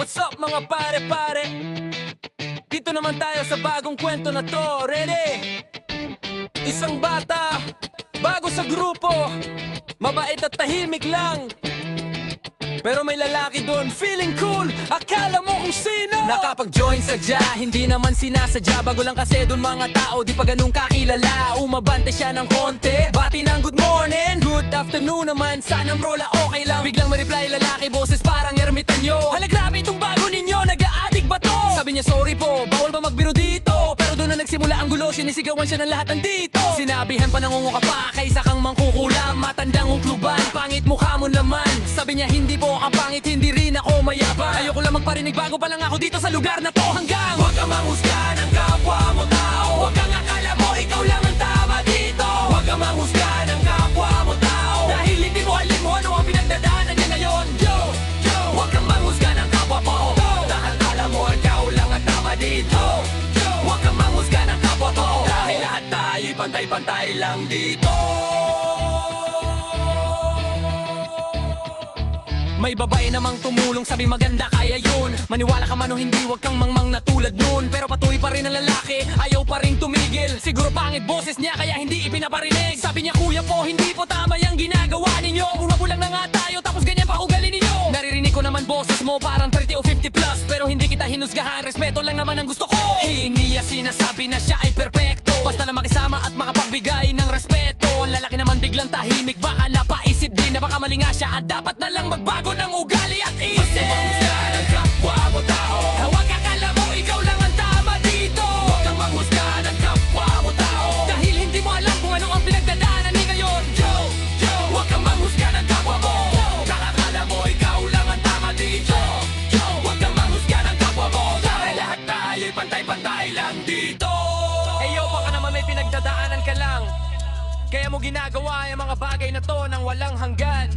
What's up mga pare-pare? Dito naman tayo sa bagong kwento na to. Ready? Isang bata, bago sa grupo, mabait at tahimik lang, pero may lalaki doon, feeling cool, akala mo kung sino. Nakapag-join sadya, hindi naman sinasadya. Bago lang kasi doon mga tao, di pa ganun kakilala. Umabante siya ng konti, bati ng good morning, good afternoon naman, sanang rola okay lang. Biglang may-reply lalaki, boses parang ermitanyo. Hala grabe itong bago ninyo, nag-a-addict ba to? Sabi niya sorry po, bawal ba magbiro dito? Pero doon na nagsimula ang gulo, sinisigawan siya ng lahat nandito. Sinabihan pa nangunguka pa, kaysa kang mangkukulam. Matandang ukluban, pangit mukha mo naman. Sabi niya hindi po ako pangit, hindi rin ako mayabang. Ayoko lang magparinig, bago pa lang ako dito sa lugar na to. Hanggang huwag kang manghusga ng kapwa mo tao. Huwag kang akala mo ikaw lang ang tama dito. Huwag kang manghusga ng kapwa mo tao, dahil hindi mo alam mo ano ang pinagdadaanan niya ngayon. Yo, yo, huwag kang manghusga ng kapwa mo, dahil alam mo ikaw lang ang tama dito. Yo, huwag kang manghusga ng kapwa mo, dahil lahat tayo'y pantay-pantay lang dito. May babae namang tumulong, sabi maganda kaya yun. Maniwala ka man o hindi, wag kang mangmang na tulad nun. Pero patuloy pa rin ang lalaki, ayaw pa rin tumigil. Siguro pangit boses niya kaya hindi ipinaparinig. Sabi niya kuya po, hindi po tama yung ginagawa ninyo. Bumabulang na nga tayo tapos ganyan pa ugali ninyo. Naririnig ko naman boses mo parang 30 o 50 plus, pero hindi kita hinusgahan, respeto lang naman ang gusto ko. Hindi niya sinasabi na siya ay perpekto, basta lang makisama at makapagbigay ng respeto. Ang lalaki naman biglang tahimik, baka napaisip din na baka mali nga siya at dapat na lang magbago ng ugali at isip. Huwag kang manghusga ng kapwa mo tao. Huwag akala mo ikaw lang ang tama dito. Huwag kang manghusga ng kapwa mo tao, dahil hindi mo alam kung ano ang pinagdadaanan ni ngayon. Yo, yo, huwag kang manghusga ng kapwa mo, kakakala mo ikaw lang ang tama dito. Yo, huwag kang manghusga ng kapwa mo, dahil lahat tayo'y pantay-pantay lang dito. Eyo, baka naman may pinagdadaanan ka lang, kaya mo ginagawa yung mga bagay na to nang walang hanggan.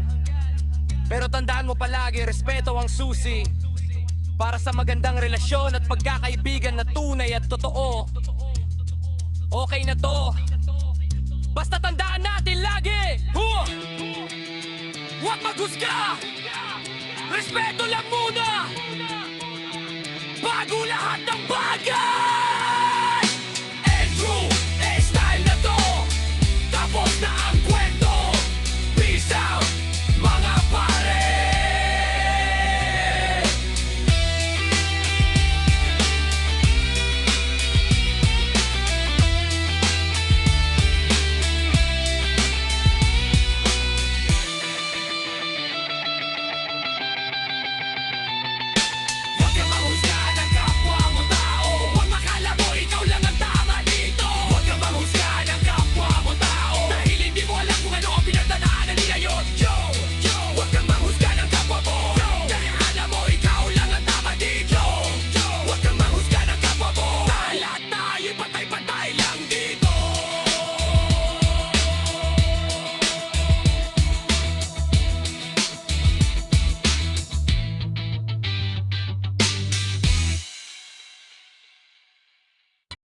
Pero tandaan mo palagi, respeto ang susi para sa magandang relasyon at pagkakaibigan na tunay at totoo. Okay na to, basta tandaan natin lagi, huwag maghusga, respeto lang muna bago lahat ng bagay. And true, style na to, tapos na ang